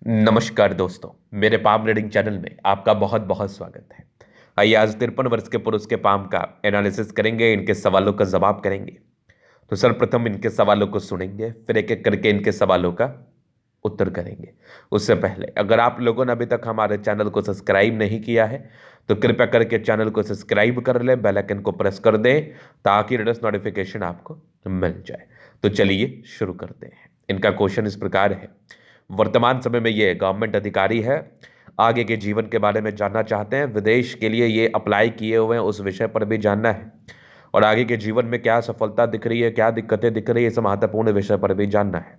नमस्कार दोस्तों, मेरे पाम रीडिंग चैनल में आपका बहुत बहुत स्वागत है। आइए आज 53 वर्ष के पुरुष के पाम का एनालिसिस करेंगे, इनके सवालों का जवाब करेंगे। तो सर्वप्रथम इनके सवालों को सुनेंगे, फिर एक एक करके इनके सवालों का उत्तर करेंगे। उससे पहले अगर आप लोगों ने अभी तक हमारे चैनल को सब्सक्राइब नहीं किया है तो कृपया करके चैनल को सब्सक्राइब कर लें, बेल आइकन को प्रेस कर दें ताकि लेटेस्ट नोटिफिकेशन आपको मिल जाए। तो चलिए शुरू करते हैं। इनका क्वेश्चन इस प्रकार है। वर्तमान समय में ये गवर्नमेंट अधिकारी है, आगे के जीवन के बारे में जानना चाहते हैं, विदेश के लिए ये अप्लाई किए हुए हैं, उस विषय पर भी जानना है और आगे के जीवन में क्या सफलता दिख रही है, क्या दिक्कतें दिख रही है, इस महत्वपूर्ण विषय पर भी जानना है।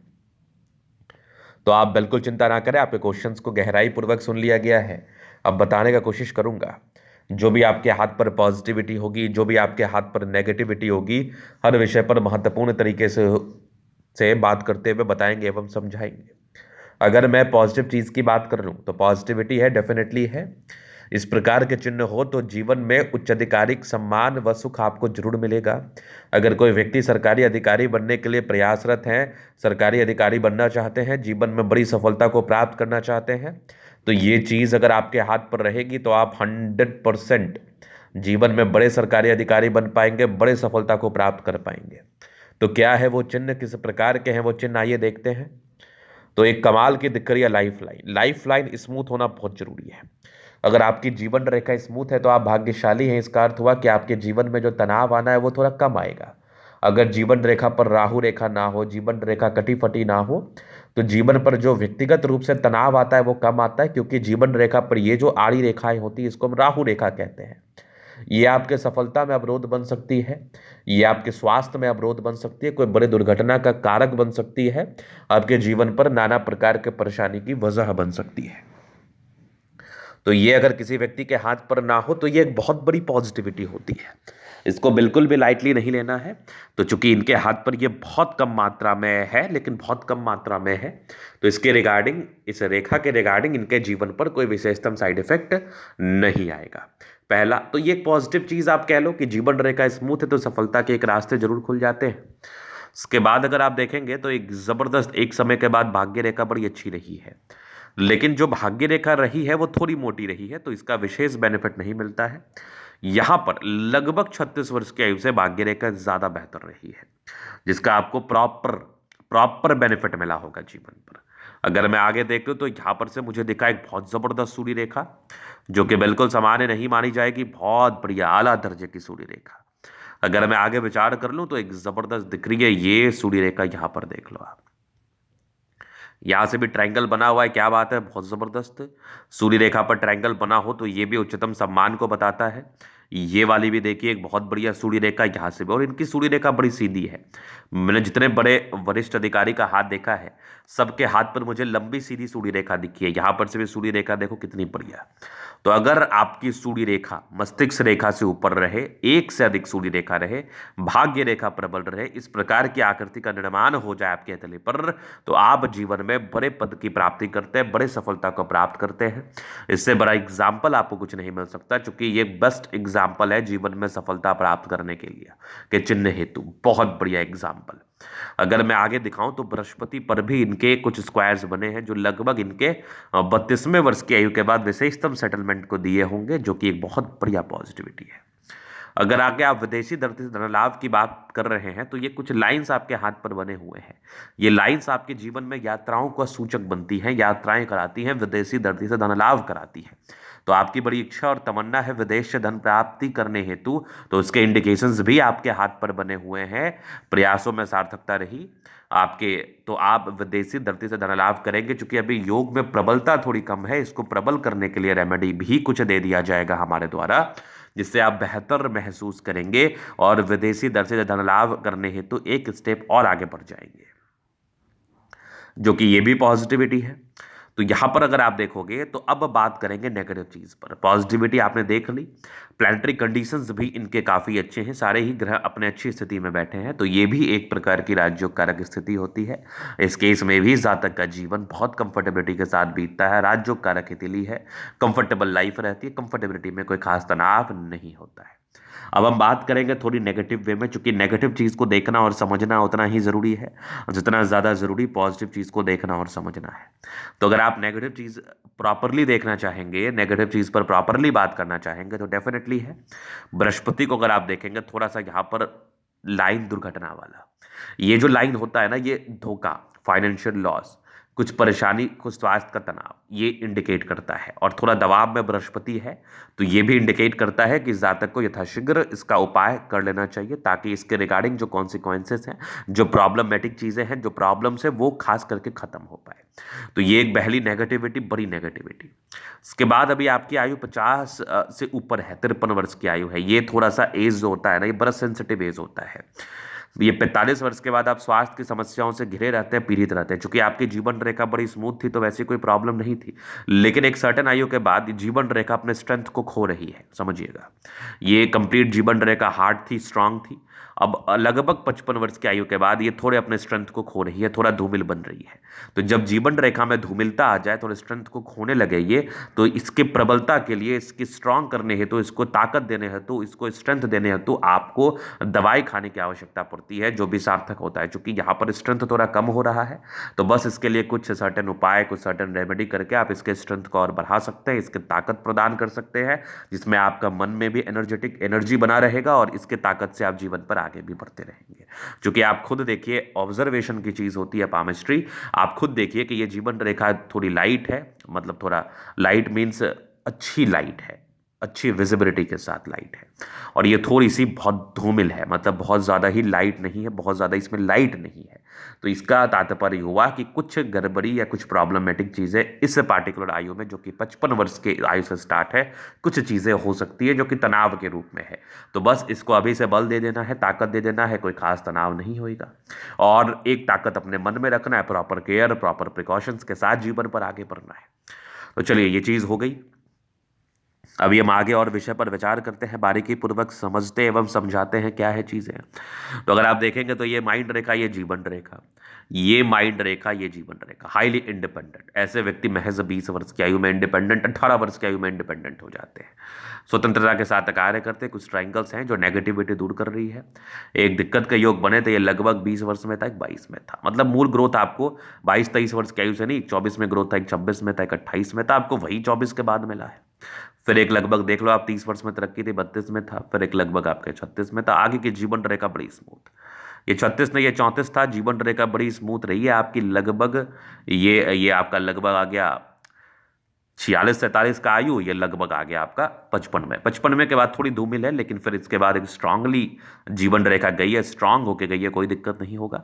तो आप बिल्कुल चिंता ना करें, आपके क्वेश्चंस को गहराई पूर्वक सुन लिया गया है। अब बताने का कोशिश करूंगा। जो भी आपके हाथ पर पॉजिटिविटी होगी, जो भी आपके हाथ पर नेगेटिविटी होगी, हर विषय पर महत्वपूर्ण तरीके से बात करते हुए बताएंगे एवं समझाएंगे। अगर मैं पॉजिटिव चीज की बात कर लूं तो पॉजिटिविटी है, डेफिनेटली है। इस प्रकार के चिन्ह हो तो जीवन में उच्च आधिकारिक सम्मान व सुख आपको जरूर मिलेगा। अगर कोई व्यक्ति सरकारी अधिकारी बनने के लिए प्रयासरत हैं, सरकारी अधिकारी बनना चाहते हैं, जीवन में बड़ी सफलता को प्राप्त करना चाहते हैं, तो ये चीज अगर आपके हाथ पर रहेगी तो आप 100% जीवन में बड़े सरकारी अधिकारी बन पाएंगे, बड़े सफलता को प्राप्त कर पाएंगे। तो क्या है वो चिन्ह, किस प्रकार के हैं वो चिन्ह, आइए देखते हैं। तो एक कमाल की दिक्कत है लाइफ लाइन स्मूथ होना बहुत जरूरी है। अगर आपकी जीवन रेखा स्मूथ है तो आप भाग्यशाली हैं। इसका अर्थ हुआ कि आपके जीवन में जो तनाव आना है वो थोड़ा कम आएगा। अगर जीवन रेखा पर राहु रेखा ना हो, जीवन रेखा कटी फटी ना हो, तो जीवन पर जो व्यक्तिगत रूप से तनाव आता है वो कम आता है, क्योंकि जीवन रेखा पर ये जो आड़ी रेखाएं होती है इसको हम राहु रेखा कहते हैं। ये आपके सफलता में अवरोध बन सकती है, ये आपके स्वास्थ्य में अवरोध बन सकती है, कोई बड़े दुर्घटना का कारक बन सकती है, आपके जीवन पर नाना प्रकार के परेशानी की वजह बन सकती है। तो ये अगर किसी व्यक्ति के हाथ पर ना हो तो ये एक बहुत बड़ी पॉजिटिविटी होती है, इसको बिल्कुल भी लाइटली नहीं लेना है। तो चूंकि इनके हाथ पर ये बहुत कम मात्रा में है, लेकिन बहुत कम मात्रा में है, तो इसके रिगार्डिंग, इस रेखा के रिगार्डिंग इनके जीवन पर कोई विशेषतम साइड इफेक्ट नहीं आएगा। पहला तो ये एक पॉजिटिव चीज आप कह लो कि जीवन रेखा स्मूथ है तो सफलता के एक रास्ते जरूर खुल जाते हैं। इसके बाद अगर आप देखेंगे तो एक जबरदस्त, एक समय के बाद भाग्य रेखा बड़ी अच्छी रही है, लेकिन जो भाग्य रेखा रही है वो थोड़ी मोटी रही है, तो इसका विशेष बेनिफिट नहीं मिलता है। यहां पर लगभग 36 वर्ष की आयु से भाग्य रेखा ज्यादा बेहतर रही है, जिसका आपको प्रॉपर प्रॉपर बेनिफिट मिला होगा जीवन पर। अगर मैं आगे देख लूं तो यहां पर से मुझे दिखा एक बहुत जबरदस्त सूर्य रेखा, जो कि बिल्कुल सामान्य नहीं मानी जाएगी, बहुत बढ़िया आला दर्जे की सूर्य रेखा। अगर मैं आगे विचार कर लूं तो एक जबरदस्त दिख रही है ये सूर्य रेखा, यहां पर देख लो आप, यहां से भी ट्रायंगल बना हुआ है, क्या बात है, बहुत जबरदस्त। सूर्य रेखा पर ट्रायंगल बना हो तो ये भी उच्चतम सम्मान को बताता है। ये वाली भी देखिए एक बहुत बढ़िया सूर्य रेखा यहां से भी, और इनकी सूर्य रेखा बड़ी सीधी है। मैंने जितने बड़े वरिष्ठ अधिकारी का हाथ देखा है, सबके हाथ पर मुझे लंबी सीधी सूर्य रेखा दिखी है। यहां पर से भी सूर्य रेखा देखो कितनी बढ़िया। तो अगर आपकी सूर्य रेखा मस्तिष्क रेखा से ऊपर रहे, एक से अधिक सूर्य रेखा रहे, भाग्य रेखा प्रबल रहे, इस प्रकार की आकृति का निर्माण हो जाए आपके हथेली पर, तो आप जीवन में बड़े पद की प्राप्ति करते हैं, बड़े सफलता को प्राप्त करते हैं। इससे बड़ा एग्जाम्पल आपको कुछ नहीं मिल सकता, क्योंकि ये बेस्ट एग्जाम्पल है जीवन में सफलता प्राप्त करने के लिए के चिन्ह हेतु, बहुत बढ़िया एग्जाम्पल। अगर मैं आगे दिखाऊं तो बृहस्पति पर भी इनके कुछ स्क्वायर्स बने हैं जो लगभग इनके 32वें वर्ष की आयु के बाद विशेषतम सेटलमेंट को दिए होंगे, जो कि एक बहुत बढ़िया पॉजिटिविटी है। अगर आगे आप विदेशी धरती से धन लाभ की बात कर रहे हैं तो ये कुछ लाइंस आपके हाथ पर बने हुए हैं। ये लाइंस आपके जीवन में यात्राओं का सूचक बनती हैं, यात्राएं कराती हैं, विदेशी धरती से धन लाभ कराती हैं। तो आपकी बड़ी इच्छा और तमन्ना है विदेश से धन प्राप्ति करने हेतु, तो उसके इंडिकेशंस भी आपके हाथ पर बने हुए हैं। प्रयासों में सार्थकता रही आपके, तो आप विदेशी धरती से धन लाभ करेंगे। चूंकि अभी योग में प्रबलता थोड़ी कम है, इसको प्रबल करने के लिए रेमेडी भी कुछ दे दिया जाएगा हमारे द्वारा, जिससे आप बेहतर महसूस करेंगे और विदेशी दर से धन लाभ करने हेतु एक स्टेप और आगे बढ़ जाएंगे, जो कि ये भी पॉजिटिविटी है। तो यहां पर अगर आप देखोगे तो अब बात करेंगे नेगेटिव चीज पर। पॉजिटिविटी आपने देख ली, प्लैनेटरी कंडीशंस भी इनके काफी अच्छे हैं, सारे ही ग्रह अपने अच्छी स्थिति में बैठे हैं, तो ये भी एक प्रकार की राजयोग कारक स्थिति होती है। इस केस में भी जातक का जीवन बहुत कंफर्टेबिलिटी के साथ बीतता है, राजयोग कारक तिथि है, कंफर्टेबल लाइफ रहती है, कंफर्टेबिलिटी में कोई खास तनाव नहीं होता है। अब हम बात करेंगे थोड़ी नेगेटिव वे में, चूंकि नेगेटिव चीज़ को देखना और समझना उतना ही ज़रूरी है जितना ज़्यादा ज़रूरी पॉजिटिव चीज़ को देखना और समझना है। तो अगर आप नेगेटिव चीज़ प्रॉपरली देखना चाहेंगे, नेगेटिव चीज़ पर प्रॉपरली बात करना चाहेंगे, तो डेफिनेटली है बृहस्पति को अगर आप देखेंगे थोड़ा सा यहाँ पर लाइन दुर्घटना वाला, ये जो लाइन होता है ना, ये धोखा, फाइनेंशियल लॉस, कुछ परेशानी, कुछ स्वास्थ्य का तनाव, ये इंडिकेट करता है। और थोड़ा दबाव में बृहस्पति है तो ये भी इंडिकेट करता है कि जातक को यथाशीघ्र इसका उपाय कर लेना चाहिए, ताकि इसके रिगार्डिंग जो कॉन्सिक्वेंसेस हैं, जो प्रॉब्लमेटिक चीज़ें हैं, जो प्रॉब्लम्स है, वो खास करके खत्म हो पाए। तो ये एक पहली नेगेटिविटी, बड़ी नेगेटिविटी। इसके बाद अभी आपकी आयु 50 से ऊपर है, 53 वर्ष की आयु है। ये थोड़ा सा एज जो होता है ना, ये बड़ा सेंसिटिव एज होता है। ये 45 वर्ष के बाद आप स्वास्थ्य की समस्याओं से घिरे रहते हैं, पीड़ित रहते हैं। चूंकि आपकी जीवन रेखा बड़ी स्मूथ थी तो वैसी कोई प्रॉब्लम नहीं थी, लेकिन एक सर्टेन आयु के बाद जीवन रेखा अपने स्ट्रेंथ को खो रही है, समझिएगा। ये कंप्लीट जीवन रेखा हार्ड थी, स्ट्रांग थी। अब लगभग 55 वर्ष की आयु के बाद ये थोड़े अपने स्ट्रेंथ को खो रही है, थोड़ा धूमिल बन रही है। तो जब जीवन रेखा में धूमिलता आ जाए, थोड़े स्ट्रेंथ को खोने लगे ये, तो इसके प्रबलता के लिए, इसकी स्ट्रांग करने हेतु, इसको ताकत देने हेतु, इसको स्ट्रेंथ देने हेतु आपको दवाई खाने की आवश्यकता पड़ती है, जो भी सार्थक होता है। चूंकि यहाँ पर स्ट्रेंथ थोड़ा कम हो रहा है, तो बस इसके लिए कुछ सर्टेन उपाय, कुछ सर्टेन रेमेडी करके आप इसके स्ट्रेंथ को और बढ़ा सकते हैं, इसके ताकत प्रदान कर सकते हैं, जिसमें आपका मन में भी एनर्जेटिक एनर्जी बना रहेगा और इसके ताकत से आप जीवन पर आगे भी बढ़ते रहेंगे। क्योंकि आप खुद देखिए, ऑब्जर्वेशन की चीज होती है पामिस्ट्री। आप खुद देखिए कि ये जीवन रेखा थोड़ी लाइट है, मतलब थोड़ा लाइट मीन्स अच्छी लाइट है, अच्छी विजिबिलिटी के साथ लाइट है। और ये थोड़ी सी बहुत धूमिल है, मतलब बहुत ज़्यादा ही लाइट नहीं है, बहुत ज़्यादा इसमें लाइट नहीं है। तो इसका तात्पर्य हुआ कि कुछ गड़बड़ी या कुछ प्रॉब्लमेटिक चीज़ें इस पार्टिकुलर आयु में, जो कि 55 वर्ष के आयु से स्टार्ट है, कुछ चीज़ें हो सकती है जो कि तनाव के रूप में है। तो बस इसको अभी से बल दे देना है, ताकत दे देना है, कोई खास तनाव नहीं होगा। और एक ताकत अपने मन में रखना है, प्रॉपर केयर, प्रॉपर प्रिकॉशंस के साथ जीवन पर आगे बढ़ना है। तो चलिए, ये चीज़ हो गई। अभी हम आगे और विषय पर विचार करते हैं, बारीकी पूर्वक समझते एवं समझाते हैं क्या है चीजें। तो अगर आप देखेंगे तो ये माइंड रेखा, ये जीवन रेखा, ये माइंड रेखा, ये जीवन रेखा, हाईली इंडिपेंडेंट। ऐसे व्यक्ति महज 20 वर्ष की आयु में इंडिपेंडेंट, 18 वर्ष की आयु में इंडिपेंडेंट हो जाते हैं, स्वतंत्रता के साथ कार्य करते हैं। कुछ ट्राइंगल्स हैं जो नेगेटिविटी दूर कर रही है। एक दिक्कत का योग बने तो ये लगभग 20 वर्ष में था, एक 22 में था। मतलब मूल ग्रोथ आपको 22-23 वर्ष की आयु से नहीं, 24 में ग्रोथ था, एक 26 में था, एक 28 में था, आपको वही 24 के बाद मिला है। फिर एक लगभग देख लो आप 30 वर्ष में तरक्की थी, 32 में था, फिर एक लगभग आपके 36 में था। आगे की जीवन रेखा बड़ी स्मूथ, ये 36 नहीं, ये 34 था। जीवन रेखा बड़ी स्मूथ रही है आपकी, लगभग ये आपका लगभग आ गया 46-47 का आयु, ये लगभग आ गया आपका 55 में। 55 में के बाद थोड़ी धूमिल है, लेकिन फिर इसके बाद एक स्ट्रांगली जीवन रेखा गई है, स्ट्रांग होके गई है, कोई दिक्कत नहीं होगा।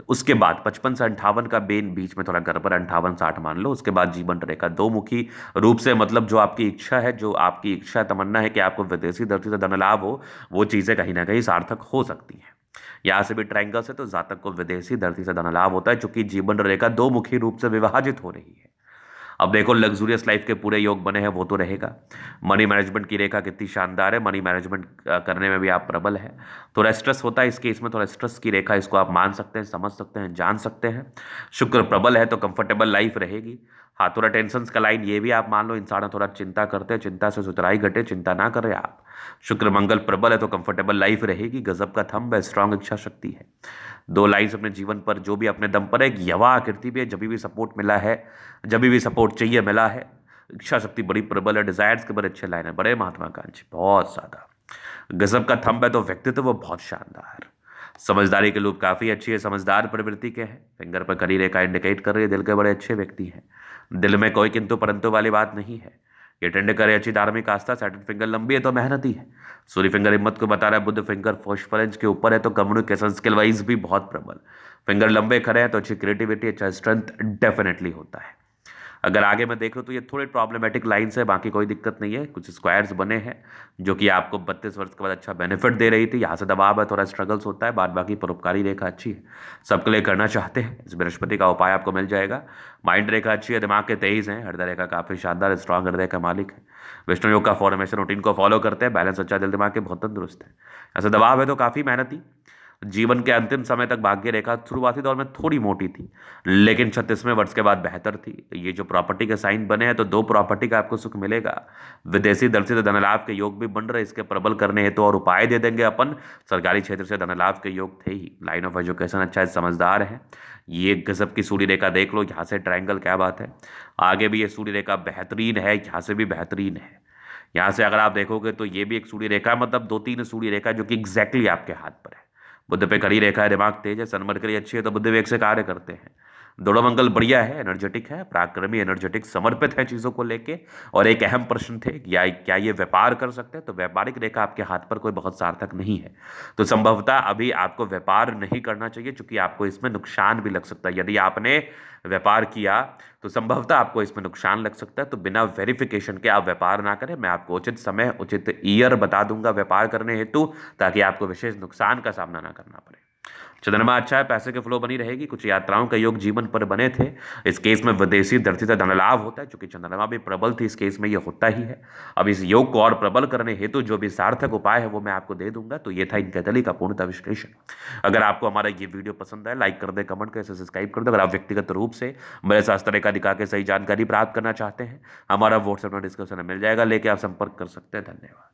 उसके बाद 55 से 58 का बेन बीच में थोड़ा गड़बड़, 58-60 मान लो। उसके बाद जीवन रेखा दो मुखी रूप से, मतलब जो आपकी इच्छा है, जो आपकी इच्छा तमन्ना है कि आपको विदेशी धरती से धन लाभ हो, वो चीज़ें कहीं ना कहीं सार्थक हो सकती हैं। यहाँ से भी ट्रायंगल से तो जातक को विदेशी धरती से धन लाभ होता है, चूंकि जीवन रेखा दो मुखी रूप से विभाजित हो रही है। अब देखो, लग्जूरियस लाइफ के पूरे योग बने हैं, वो तो रहेगा। मनी मैनेजमेंट की रेखा कितनी शानदार है, मनी मैनेजमेंट करने में भी आप प्रबल है। थोड़ा स्ट्रेस होता है इस केस में, थोड़ा स्ट्रेस की रेखा, इसको आप मान सकते हैं, समझ सकते हैं, जान सकते हैं। शुक्र प्रबल है तो कंफर्टेबल लाइफ रहेगी। हाँ, थोड़ा टेंशन का लाइन ये भी आप मान लो, इंसान थोड़ा चिंता करते हैं, चिंता से सुतराई घटे, चिंता ना करें आप। शुक्र मंगल प्रबल है तो कंफर्टेबल लाइफ रहेगी। गजब का थंब है, स्ट्रांग इच्छा शक्ति है। दो लाइन्स अपने जीवन पर, जो भी अपने दम पर है। एक यवा आकृति भी है, जब भी सपोर्ट मिला है, जब भी सपोर्ट चाहिए मिला है। इच्छा शक्ति बड़ी प्रबल है, डिजायर्स के बड़े अच्छे लाइन है, बड़े महत्वाकांक्षी, बहुत ज्यादा। गजब का थंब है तो व्यक्तित्व वो बहुत शानदार। समझदारी के लोग काफी अच्छी है, समझदार प्रवृत्ति के हैं। फिंगर पर करी रेखा इंडिकेट कर रही है दिल के बड़े अच्छे व्यक्ति हैं। दिल में कोई किंतु परंतु वाली बात नहीं है। ये टेंड करे अच्छी धार्मिक आस्था। सैटर्न फिंगर लंबी है तो मेहनती है। सूर्य फिंगर हिम्मत को बता रहा है। बुध फिंगर फोर्सफुल के ऊपर है तो कम्युनिकेशन स्किल वाइज भी बहुत प्रबल। फिंगर लंबे खड़े हैं तो अच्छी क्रिएटिविटी, अच्छा स्ट्रेंथ डेफिनेटली होता है। अगर आगे मैं देख लूँ तो ये थोड़े प्रॉब्लमेटिक लाइन्स है, बाकी कोई दिक्कत नहीं है। कुछ स्क्वायर्स बने हैं जो कि आपको 32 वर्ष के बाद अच्छा बेनिफिट दे रही थी, यहाँ से दबाव है, थोड़ा स्ट्रगल्स होता है, बाद बाकी परोपकारी रेखा अच्छी है, सबके लिए करना चाहते हैं। इस बृहस्पति का उपाय आपको मिल जाएगा। माइंड रेखा अच्छी है, दिमाग के तेईस हैं, हृदय रेखा काफ़ी शानदार, स्ट्रॉन्ग हृदय का मालिक है। विष्णु योग का फॉर्मेशन रूटीन को फॉलो करते हैं, बैलेंस अच्छा, दिल दिमाग के बहुत तंदुरुस्त है। ऐसे दबाव है तो काफ़ी मेहनती, जीवन के अंतिम समय तक भाग्य रेखा शुरुआती दौर में थोड़ी मोटी थी, लेकिन 36वें वर्ष के बाद बेहतर थी। ये जो प्रॉपर्टी के साइन बने हैं तो 2 प्रॉपर्टी का आपको सुख मिलेगा। विदेशी दर्शित धन लाभ के योग भी बन रहे, इसके प्रबल करने हेतु और उपाय दे देंगे अपन। सरकारी क्षेत्र से धन लाभ के योग थे ही। लाइन ऑफ एजुकेशन अच्छा है, समझदार है। ये गजब की सूर्य रेखा देख लो, यहाँ से ट्रायंगल, क्या बात है। आगे भी ये सूर्य रेखा बेहतरीन है, यहाँ से भी बेहतरीन है। यहाँ से अगर आप देखोगे तो ये भी एक सूर्य रेखा, मतलब 2-3 सूर्य रेखा जो कि एग्जैक्टली आपके हाथ पर है। बुध पे खड़ी रेखा है, दिमाग तेज है, सनमरकरी अच्छी है तो बुध वेग से कार्य करते हैं। दोनों मंगल बढ़िया है, एनर्जेटिक है, पराक्रमी, एनर्जेटिक, समर्पित है चीजों को लेके। और एक अहम प्रश्न थे, क्या ये व्यापार कर सकते हैं, तो व्यापारिक रेखा आपके हाथ पर कोई बहुत सार्थक नहीं है, तो संभवतः अभी आपको व्यापार नहीं करना चाहिए, क्योंकि आपको इसमें नुकसान भी लग सकता है। यदि आपने व्यापार किया तो संभवतः आपको इसमें नुकसान लग सकता है, तो बिना वेरिफिकेशन के आप व्यापार ना करें। मैं आपको उचित समय, उचित ईयर बता दूंगा व्यापार करने हेतु, ताकि आपको विशेष नुकसान का सामना ना करना पड़े। चंद्रमा अच्छा है, पैसे के फ्लो बनी रहेगी। कुछ यात्राओं का योग जीवन पर बने थे। इस केस में विदेशी धरती से धन लाभ होता है, क्योंकि चंद्रमा भी प्रबल थी, इस केस में ये होता ही है। अब इस योग को और प्रबल करने हेतु जो भी सार्थक उपाय है वो मैं आपको दे दूंगा। तो ये था इन कैथली का पूर्णतः विश्लेषण। अगर आपको हमारा ये वीडियो पसंद आए, लाइक कर दे, कमेंट कर, सब्सक्राइब कर दो। अगर आप व्यक्तिगत रूप से मेरे शास्त्र रेखा दिखा के सही जानकारी प्राप्त करना चाहते हैं, हमारा व्हाट्सएप में डिस्क्रिप्शन में मिल जाएगा, लेके आप संपर्क कर सकते हैं। धन्यवाद।